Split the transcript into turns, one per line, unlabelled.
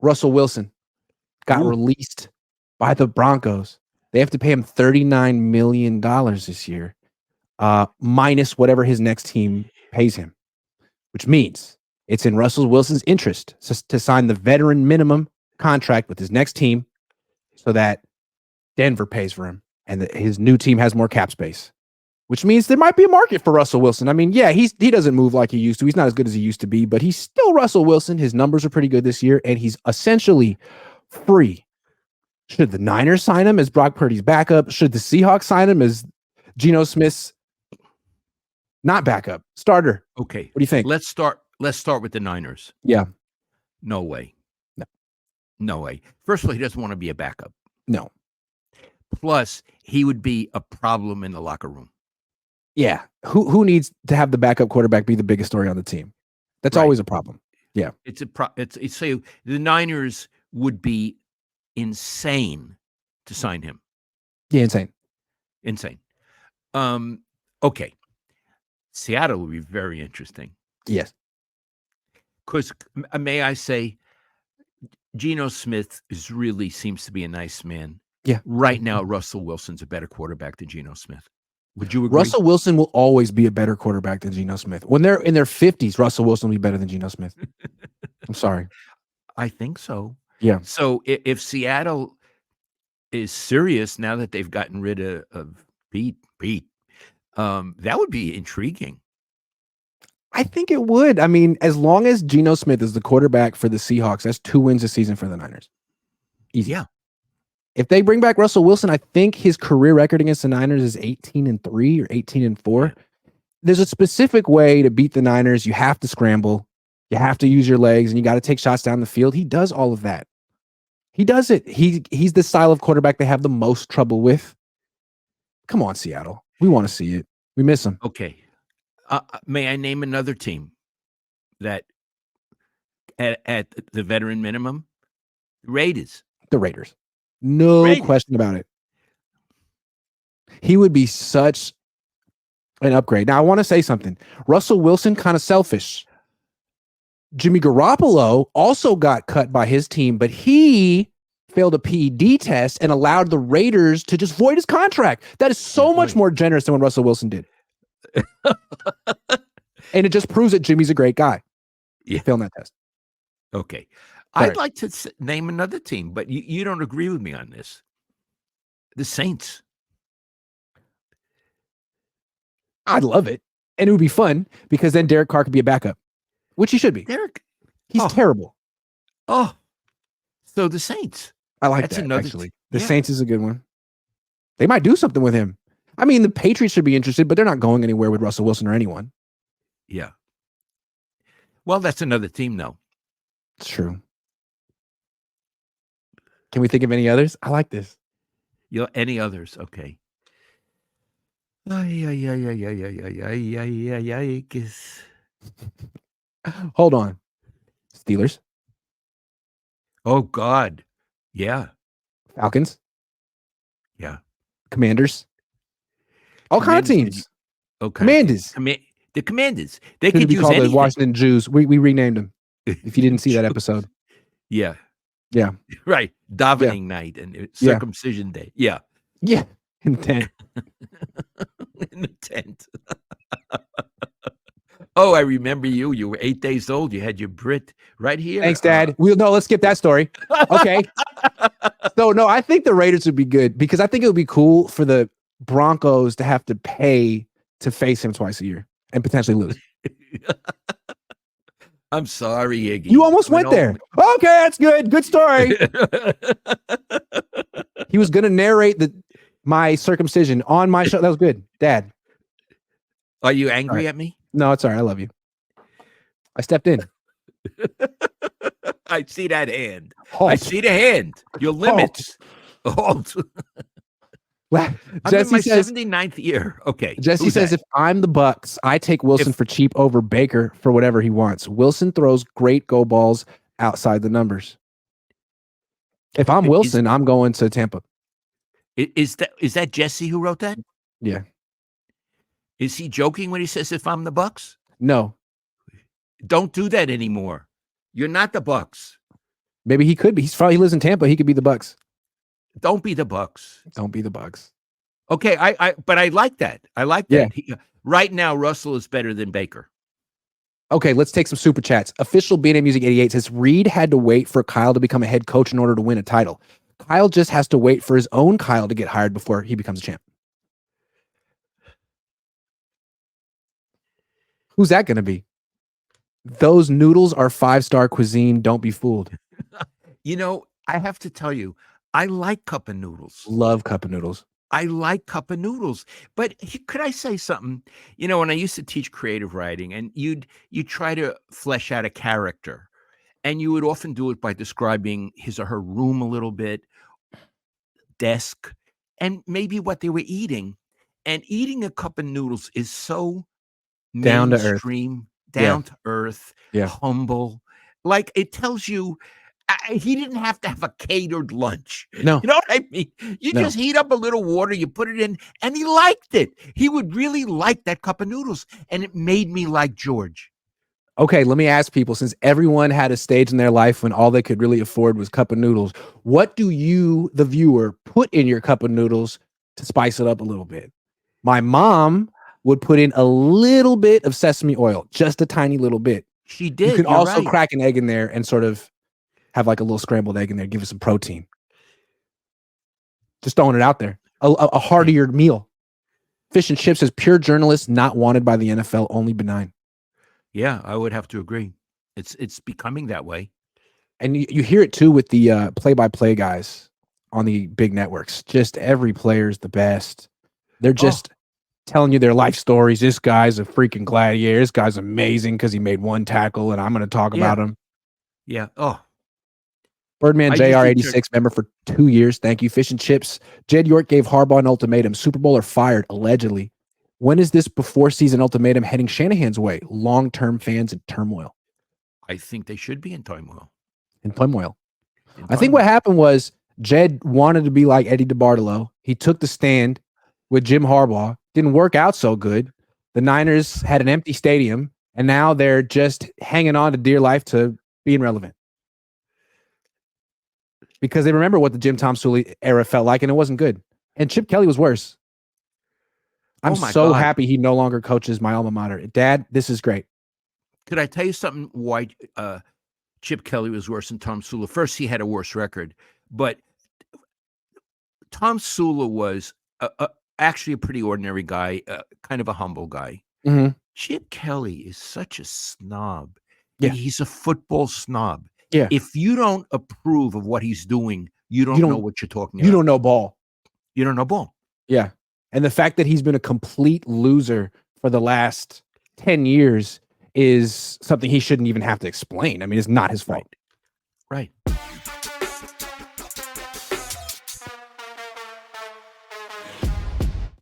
Russell Wilson got released by the Broncos. They have to pay him $39 million this year, minus whatever his next team pays him, which means it's in Russell Wilson's interest to sign the veteran minimum contract with his next team so that Denver pays for him and his new team has more cap space, which means there might be a market for Russell Wilson. I mean, yeah, he doesn't move like he used to. He's not as good as he used to be, but he's still Russell Wilson. His numbers are pretty good this year, and he's essentially free. Should the Niners sign him as Brock Purdy's backup? Should the Seahawks sign him as Geno Smith's not backup, starter?
Okay.
What do you think?
Let's start with the Niners.
Yeah.
No way.
No
way. First of all, he doesn't want to be a backup.
No.
Plus, he would be a problem in the locker room.
Yeah. Who needs to have the backup quarterback be the biggest story on the team? That's always a problem. Yeah.
It's so the Niners would be insane to sign him.
Yeah, insane.
Okay. Seattle would be very interesting.
Yes.
Because, may I say, Geno Smith seems to be a nice man.
Yeah.
Right now, Russell Wilson's a better quarterback than Geno Smith. Would you agree?
Russell Wilson will always be a better quarterback than Geno Smith. When they're in their 50s, Russell Wilson will be better than Geno Smith. I'm sorry.
I think so.
Yeah.
So if Seattle is serious now that they've gotten rid of Pete, that would be intriguing.
I think it would. I mean, as long as Geno Smith is the quarterback for the Seahawks, that's 2 wins a season for the Niners. Easy.
Yeah.
If they bring back Russell Wilson, I think his career record against the Niners is 18-3 or 18-4. Yeah. There's a specific way to beat the Niners. You have to scramble. You have to use your legs, and you got to take shots down the field. He does all of that. He does it. He's the style of quarterback they have the most trouble with. Come on, Seattle. We want to see it. We miss him.
Okay. May I name another team that at the veteran minimum? The Raiders.
No question about it. He would be such an upgrade. Now, I want to say something. Russell Wilson, kind of selfish. Jimmy Garoppolo also got cut by his team, but he failed a PED test and allowed the Raiders to just void his contract. That is so much more generous than what Russell Wilson did. And it just proves that Jimmy's a great guy.
Yeah.
Failing that test.
Okay. I'd like to name another team, but you don't agree with me on this. The Saints.
I'd love it. And it would be fun because then Derek Carr could be a backup, which he should be. He's terrible.
Oh, so the Saints.
I like that, actually. The Saints is a good one. They might do something with him. I mean, the Patriots should be interested, but they're not going anywhere with Russell Wilson or anyone.
Yeah. Well, that's another team, though.
It's true. Can we think of any others? I like this.
Any others? Okay.
Hold on. Steelers.
Oh, God. Yeah.
Falcons.
Yeah.
Commanders. All kinds of teams.
Okay.
Commanders.
The Commanders. They
could
use
be called
anything.
the Washington Jews. We renamed them. If you didn't see that episode.
Yeah.
Yeah.
Right. Davening night and circumcision day. Yeah.
Yeah. In the tent.
In the tent. Oh, I remember you. You were 8 days old. You had your Brit right here.
Thanks, Dad. Let's skip that story. Okay. So, no, I think the Raiders would be good because I think it would be cool for the Broncos to have to pay to face him twice a year and potentially lose.
I'm sorry, Iggy.
You almost went there. Okay, that's good. Good story. He was going to narrate my circumcision on my show. That was good. Dad.
Are you angry at me?
No, it's all right. I love you. I stepped in.
I see that hand.
Halt.
I see the hand. Your limits. Halt.
Well,
I'm in my 79th year. Okay.
Jesse says, if I'm the Bucks, I take Wilson for cheap over Baker for whatever he wants. Wilson throws great go balls outside the numbers. If I'm Wilson, I'm going to Tampa.
Is that Jesse who wrote that?
Yeah.
Is he joking when he says, if I'm the Bucks?
No.
Don't do that anymore. You're not the Bucks.
Maybe he could be. He lives in Tampa. He could be the Bucks.
Don't be the Bucks.
Don't be the Bucks.
Okay, but I like that. I like
Yeah.
that. Right now, Russell is better than Baker.
Okay, let's take some super chats. Official BNA Music 88 says Reed had to wait for Kyle to become a head coach in order to win a title. Kyle just has to wait for his own Kyle to get hired before he becomes a champ. Who's that going to be? Those noodles are 5-star cuisine. Don't be fooled.
I have to tell you, I like cup of noodles.
Love cup of noodles.
I like cup of noodles. But could I say something? When I used to teach creative writing, and you try to flesh out a character, and you would often do it by describing his or her room a little bit, desk, and maybe what they were eating. And eating a cup of noodles is so
Down to earth.
mainstream, down to earth,
Yeah.
humble. Like, it tells you he didn't have to have a catered lunch.
No.
You know what I mean? You just heat up a little water, you put it in, and he liked it. He would really like that cup of noodles, and it made me like George.
Okay, let me ask people, since everyone had a stage in their life when all they could really afford was cup of noodles, what do you, the viewer, put in your cup of noodles to spice it up a little bit? My mom would put in a little bit of sesame oil, just a tiny little bit.
She did.
You could
You're
also
right.
crack an egg in there and sort of have like a little scrambled egg in there, give it some protein. Just throwing it out there. A heartier meal. Fish and Chips says pure journalist not wanted by the NFL, only benign.
Yeah, I would have to agree. It's becoming that way.
And you hear it too with the play-by-play guys on the big networks. Just every player's the best. They're just telling you their life stories. This guy's a freaking gladiator. This guy's amazing because he made one tackle, and I'm going to talk about him.
Yeah. Oh.
Birdman JR86 member for 2 years. Thank you. Fish and Chips. Jed York gave Harbaugh an ultimatum. Super Bowl or fired, allegedly. When is this before season ultimatum heading Shanahan's way? Long-term fans in turmoil.
I think they should be in turmoil.
I think what happened was Jed wanted to be like Eddie DeBartolo. He took the stand with Jim Harbaugh. Didn't work out so good. The Niners had an empty stadium, and now they're just hanging on to dear life to being relevant. Because they remember what the Jim Tomsula era felt like, and it wasn't good. And Chip Kelly was worse. I'm so happy he no longer coaches my alma mater. Dad, this is great.
Could I tell you something why Chip Kelly was worse than Tomsula? First, he had a worse record, but Tomsula was actually a pretty ordinary guy, kind of a humble guy.
Mm-hmm.
Chip Kelly is such a snob.
Yeah.
He's a football snob.
Yeah.
If you don't approve of what he's doing, you don't know what you're talking about.
You don't know ball.
You don't know ball.
Yeah. And the fact that he's been a complete loser for the last 10 years is something he shouldn't even have to explain. I mean, it's not his fault.
Right.